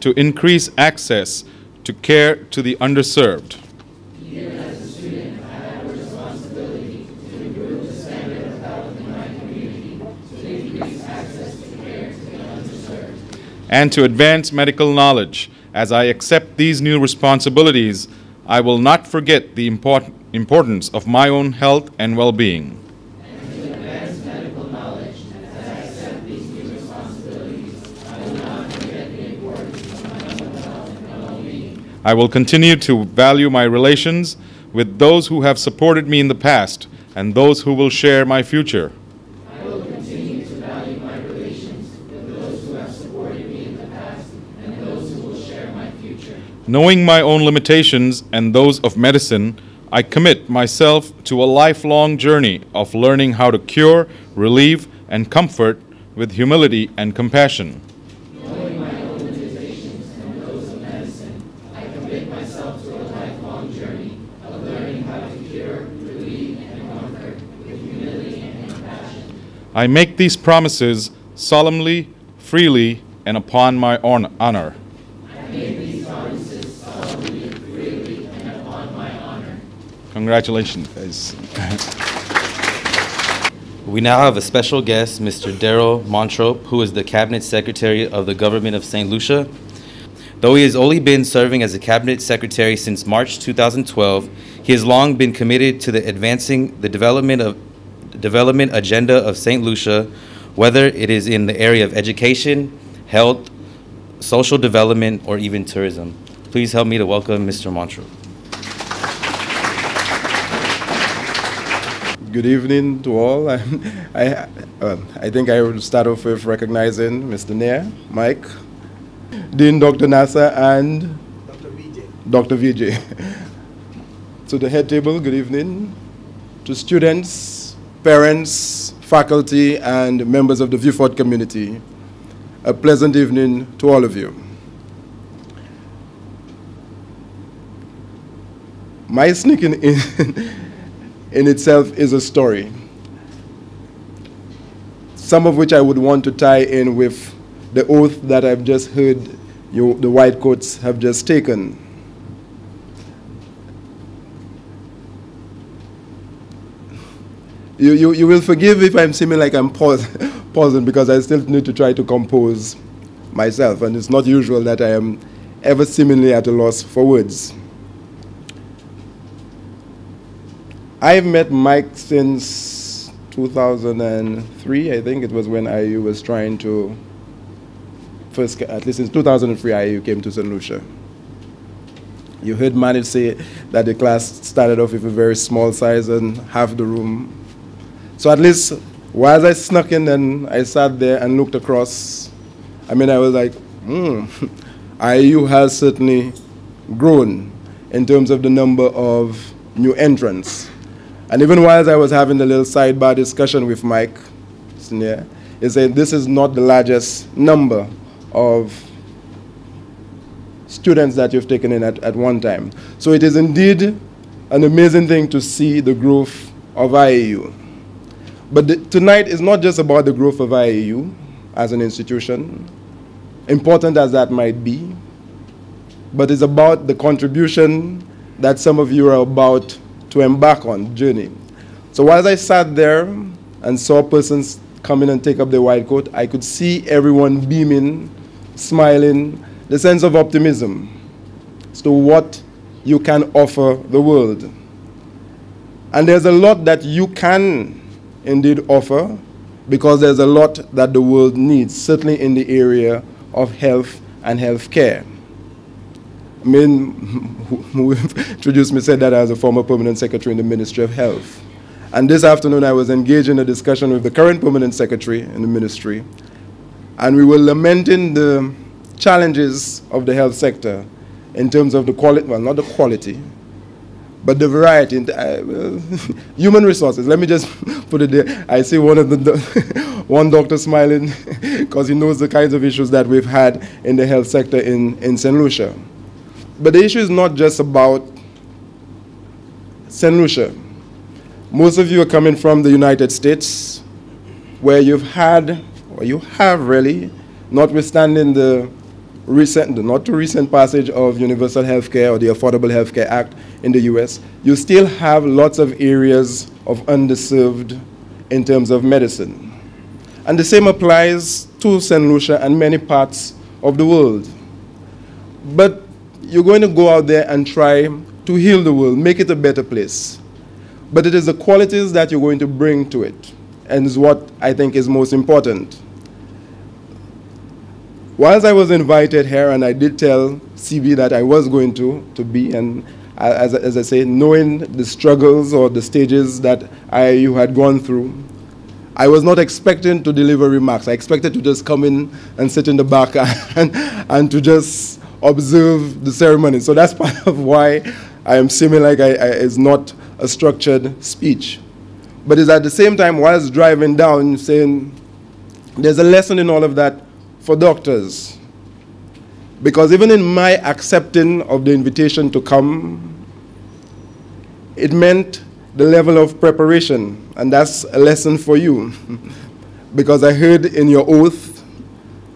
to increase access to care to the underserved. Even as a student, I have a responsibility to improve the standard of health in my community, to increase access to care to the underserved, and to advance medical knowledge. As I accept these new responsibilities, I will not forget the importance of my own health and well-being. and to advance medical knowledge. As I accept these new responsibilities, I will not forget the importance of my own health and well-being. I will continue to value my relations with those who have supported me in the past and those who will share my future. I will continue to value my relations with those who have supported me in the past and those who will share my future. Knowing my own limitations and those of medicine, I commit myself to a lifelong journey of learning how to cure, relieve, and comfort with humility and compassion. Knowing my own limitations and those of medicine, I commit myself to a lifelong journey of learning how to cure, relieve, and comfort with humility and compassion. I make these promises solemnly, freely, and upon my honor. I make these promises solemnly, freely, and upon my honor. Congratulations, guys. We now have a special guest, Mr. Daryl Montrop, who is the Cabinet Secretary of the Government of St. Lucia. Though he has only been serving as a Cabinet Secretary since March 2012, he has long been committed to the advancing the development agenda of St. Lucia, whether it is in the area of education, health, social development, or even tourism. Please help me to welcome Mr. Montrop. Good evening to all. I think I will start off with recognizing Mr. Nair, Mike, Dean Dr. Nasser, and Dr. Vijay. To the head table, good evening. To students, parents, faculty, and members of the Viewfort community, a pleasant evening to all of you. My sneaking in itself is a story, some of which I would want to tie in with the oath that I've just heard the white coats have just taken. You will forgive if I'm seeming like I'm pausing because I still need to try to compose myself, and it's not usual that I am ever seemingly at a loss for words. I've met Mike since 2003, I think. It was when IAU was trying to first, at least in 2003, IAU came to St. Lucia. You heard Manu say that the class started off with a very small size and half the room. So at least while I snuck in and I sat there and looked across, I mean, I was like, IAU has certainly grown in terms of the number of new entrants. And even while I was having the little sidebar discussion with Mike, he said this is not the largest number of students that you've taken in at one time. So it is indeed an amazing thing to see the growth of IAU. But tonight is not just about the growth of IAU as an institution, important as that might be, but it's about the contribution that some of you are about to embark on journey. So while I sat there and saw persons come in and take up their white coat, I could see everyone beaming, smiling, the sense of optimism as to what you can offer the world. And there's a lot that you can indeed offer because there's a lot that the world needs, certainly in the area of health and health care. I mean, who introduced me said that I was a former permanent secretary in the Ministry of Health. And this afternoon I was engaged in a discussion with the current permanent secretary in the ministry, and we were lamenting the challenges of the health sector in terms of the quality, well, not the quality, but the variety. Human resources, let me just put it there. I see one doctor smiling because he knows the kinds of issues that we've had in the health sector in St. Lucia. But the issue is not just about St. Lucia. Most of you are coming from the United States, where you've had, or you have really, notwithstanding the not too recent passage of universal health care or the Affordable Health Care Act in the US, you still have lots of areas of underserved in terms of medicine. And the same applies to St. Lucia and many parts of the world. But you're going to go out there and try to heal the world, make it a better place. But it is the qualities that you're going to bring to it, and is what I think is most important. Whilst I was invited here, and I did tell CB that I was going to be, and as I say, knowing the struggles or the stages that IAU had gone through, I was not expecting to deliver remarks. I expected to just come in and sit in the back and to just observe the ceremony. So that's part of why I am seeming like it's not a structured speech. But it's at the same time, whilst driving down, saying there's a lesson in all of that for doctors. Because even in my accepting of the invitation to come, it meant the level of preparation, and that's a lesson for you. Because I heard in your oath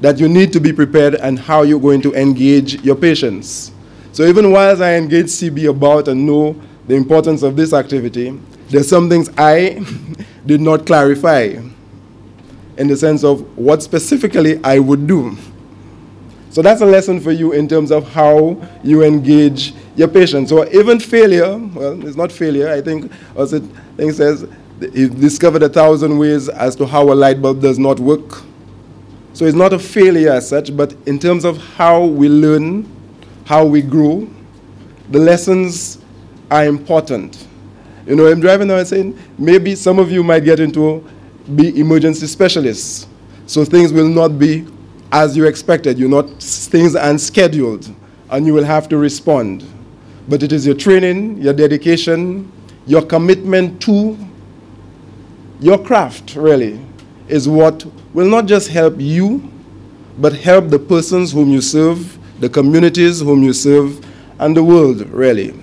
that you need to be prepared and how you're going to engage your patients. So even whilst I engage CB about and know the importance of this activity, there's some things I did not clarify in the sense of what specifically I would do. So that's a lesson for you in terms of how you engage your patients. So even failure, well, it's not failure. I think also thing says he discovered 1,000 ways as to how a light bulb does not work. So it's not a failure as such, but in terms of how we learn, how we grow, the lessons are important. You know, I'm driving now and saying, maybe some of you might get into be emergency specialists. So things will not be as you expected. Things are unscheduled, and you will have to respond. But it is your training, your dedication, your commitment to your craft, really, is what will not just help you, but help the persons whom you serve, the communities whom you serve, and the world, really.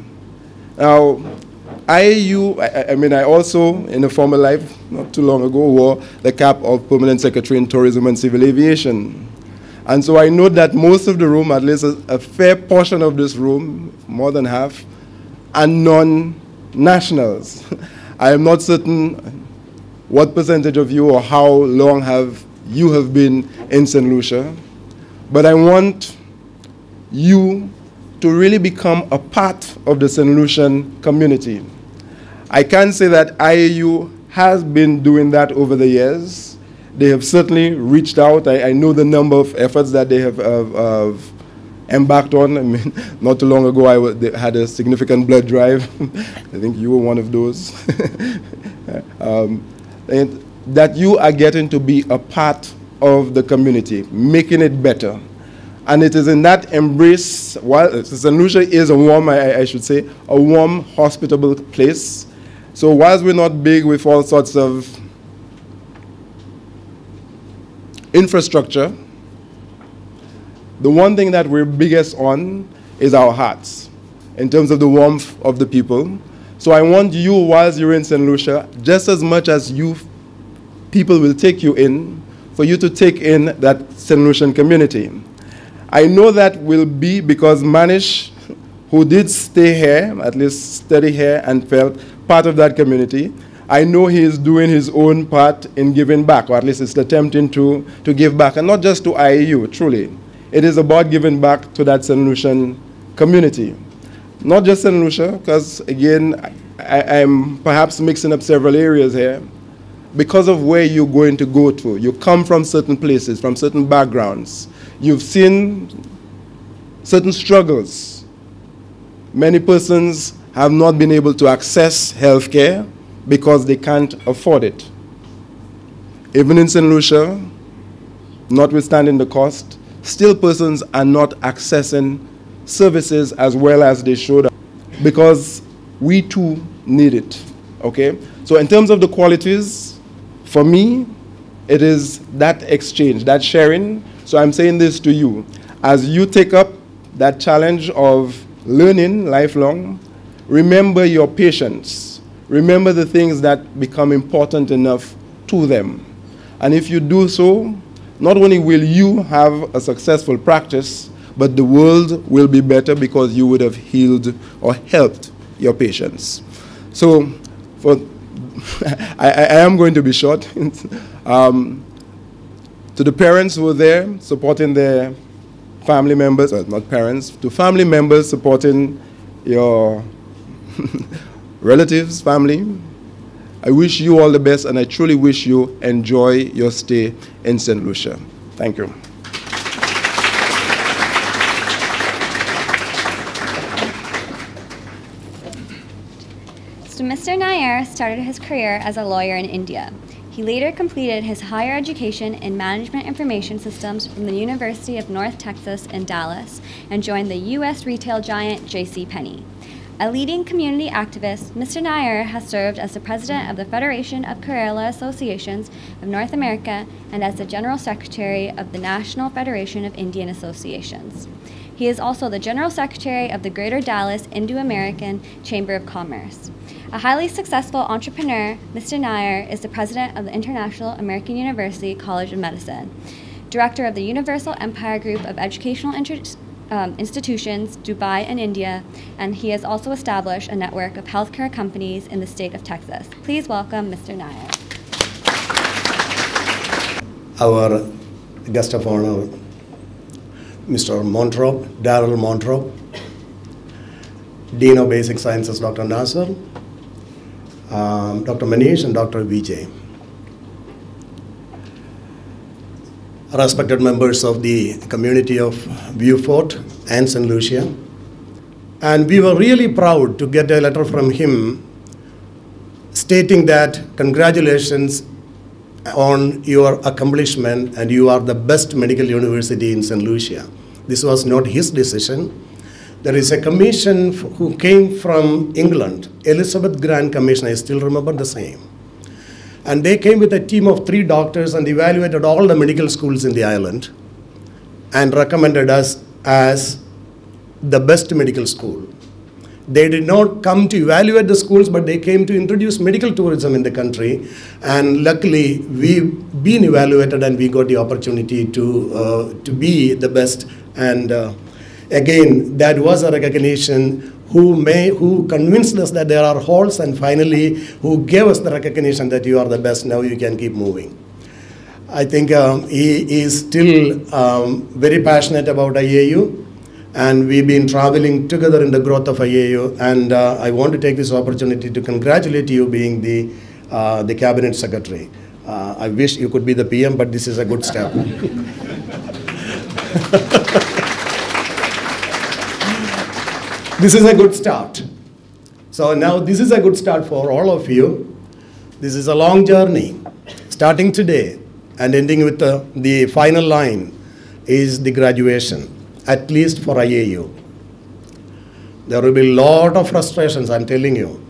Now, IAU, I also, in a former life, not too long ago, wore the cap of Permanent Secretary in Tourism and Civil Aviation. And so I know that most of the room, at least a fair portion of this room, more than half, are non-nationals. I am not certain what percentage of you or how long you have been in St. Lucia, but I want you to really become a part of the St. Lucian community. I can say that IAU has been doing that over the years. They have certainly reached out. I know the number of efforts that they have embarked on. I mean, not too long ago, they had a significant blood drive. I think you were one of those. And that you are getting to be a part of the community, making it better. And it is in that embrace, while St. Lucia is a warm, I should say, a warm, hospitable place. So whilst we're not big with all sorts of infrastructure, the one thing that we're biggest on is our hearts, in terms of the warmth of the people. So I want you, whilst you're in St. Lucia, just as much as people will take you in, for you to take in that St. Lucian community. I know that will be because Manish, who did stay here, at least study here, and felt part of that community, I know he is doing his own part in giving back, or at least is attempting to give back, and not just to IAU, truly. It is about giving back to that St. Lucian community. Not just St. Lucia, because again, I'm perhaps mixing up several areas here. Because of where you're going to go to. You come from certain places, from certain backgrounds. You've seen certain struggles. Many persons have not been able to access health care because they can't afford it. Even in St. Lucia, notwithstanding the cost, still persons are not accessing services as well as they should, because we too need it, okay? So in terms of the qualities, for me, it is that exchange, that sharing. So I'm saying this to you. As you take up that challenge of learning lifelong, remember your patients. Remember the things that become important enough to them. And if you do so, not only will you have a successful practice, but the world will be better because you would have healed or helped your patients. So I am going to be short. To the parents who were there supporting their family members, well, not parents, to family members supporting your relatives, family, I wish you all the best, and I truly wish you enjoy your stay in St. Lucia. Thank you. So Mr. Nair started his career as a lawyer in India. He later completed his higher education in Management Information Systems from the University of North Texas in Dallas and joined the U.S. retail giant J.C. Penney. A leading community activist, Mr. Nair has served as the president of the Federation of Kerala Associations of North America and as the general secretary of the National Federation of Indian Associations. He is also the general secretary of the Greater Dallas Indo-American Chamber of Commerce. A highly successful entrepreneur, Mr. Nair is the president of the International American University College of Medicine, director of the Universal Empire Group of Educational Institutions, Dubai and India, and he has also established a network of healthcare companies in the state of Texas. Please welcome Mr. Nair. Our guest of honor, Mr. Montrop, Darrell Montrop, Dean of Basic Sciences, Dr. Nasser, Dr. Manish, and Dr. Vijay. Respected members of the community of Beaufort and St. Lucia. And we were really proud to get a letter from him stating that congratulations on your accomplishment and you are the best medical university in St. Lucia. This was not his decision. There is a commission who came from England, Elizabeth Grant Commission, I still remember the same. And they came with a team of 3 doctors and evaluated all the medical schools in the island and recommended us as the best medical school. They did not come to evaluate the schools, but they came to introduce medical tourism in the country. And luckily, we've been evaluated and we got the opportunity to be the best. And again, that was a recognition who convinced us that there are holes, and finally who gave us the recognition that you are the best, now you can keep moving. I think he is still very passionate about IAU, and we've been traveling together in the growth of IAU, and I want to take this opportunity to congratulate you being the cabinet secretary. I wish you could be the PM, but this is a good step. This is a good start. So now this is a good start for all of you. This is a long journey, starting today and ending with the final line is the graduation, at least for IAU. There will be a lot of frustrations, I'm telling you.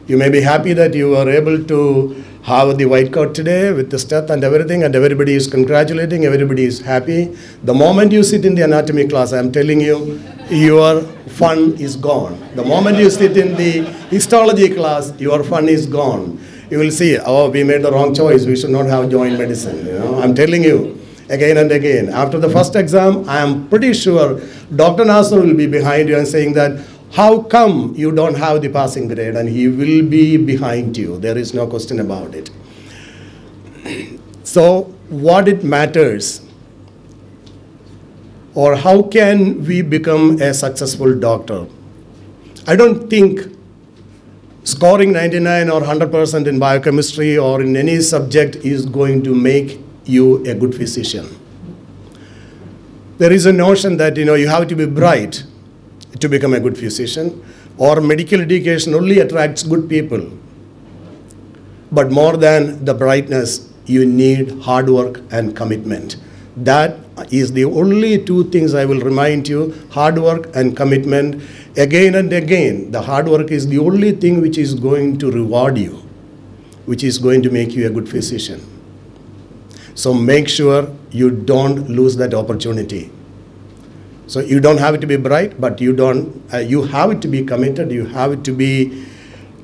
You may be happy that you were able to have the white coat today with the stuff and everything, and everybody is congratulating, everybody is happy. The moment you sit in the anatomy class, I'm telling you, your fun is gone. The moment you sit in the histology class, your fun is gone. You will see, oh, we made the wrong choice, we should not have joined medicine. You know? I'm telling you, again and again. After the first exam, I am pretty sure Dr. Nasser will be behind you and saying that, how come you don't have the passing grade? And he will be behind you. There is no question about it. So what it matters, or how can we become a successful doctor? I don't think scoring 99 or 100% in biochemistry or in any subject is going to make you a good physician. There is a notion that you have to be bright to become a good physician, or medical education only attracts good people. But more than the brightness, you need hard work and commitment. That is the only 2 things I will remind you, hard work and commitment. Again and again, the hard work is the only thing which is going to reward you, which is going to make you a good physician. So make sure you don't lose that opportunity. So you don't have to be bright, but you have to be committed, you have to be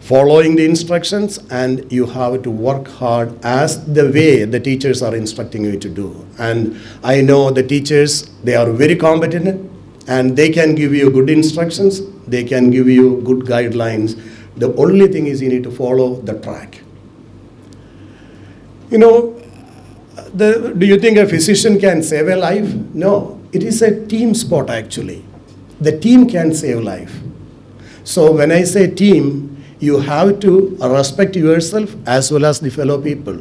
following the instructions, and you have to work hard as the way the teachers are instructing you to do. And I know the teachers, they are very competent, And they can give you good instructions, they can give you good guidelines. The only thing is you need to follow the track. You know, do you think a physician can save a life? No, it is a team sport actually. The team can save life. So when I say team, you have to respect yourself as well as the fellow people.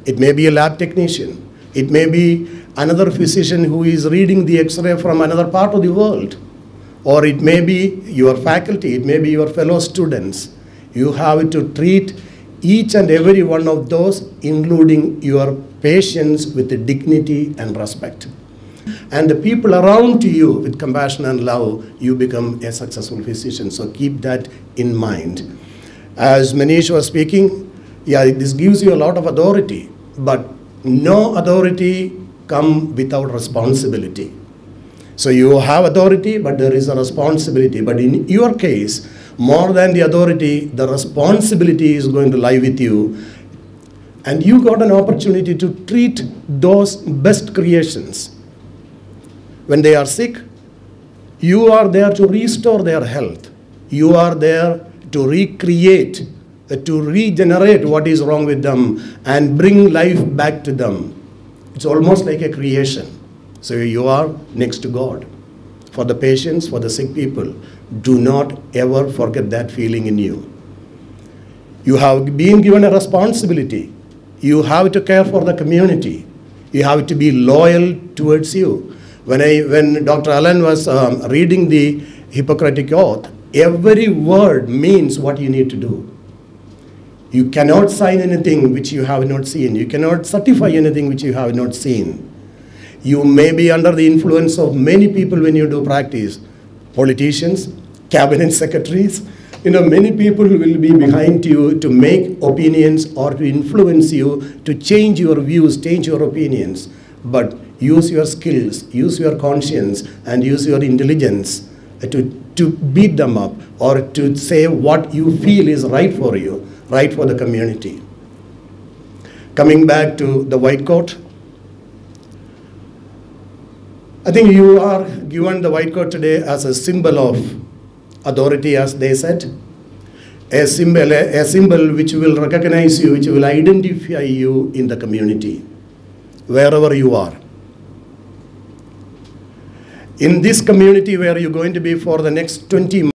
It may be a lab technician. It may be another physician who is reading the X-ray from another part of the world. Or it may be your faculty, it may be your fellow students. You have to treat each and every one of those, including your patients, with dignity and respect. And the people around you with compassion and love, you become a successful physician. So keep that in mind. As Manish was speaking, yeah, this gives you a lot of authority, but no authority comes without responsibility. So you have authority, but there is a responsibility. But in your case, more than the authority, the responsibility is going to lie with you. And you got an opportunity to treat those best creations. When they are sick, you are there to restore their health. You are there to recreate, to regenerate what is wrong with them and bring life back to them. It's almost like a creation. So you are next to God. For the patients, for the sick people, do not ever forget that feeling in you. You have been given a responsibility. You have to care for the community. You have to be loyal towards you. When Dr. Allen was reading the Hippocratic Oath, every word means what you need to do. You cannot sign anything which you have not seen. You cannot certify anything which you have not seen. You may be under the influence of many people when you do practice. Politicians, cabinet secretaries, many people will be behind you to make opinions or to influence you, to change your views, change your opinions. But use your skills, use your conscience, and use your intelligence to beat them up or to say what you feel is right for you, right for the community. Coming back to the white coat, I think you are given the white coat today as a symbol of authority, as they said, a symbol which will recognize you, which will identify you in the community, wherever you are. In this community where you're going to be for the next 20 months,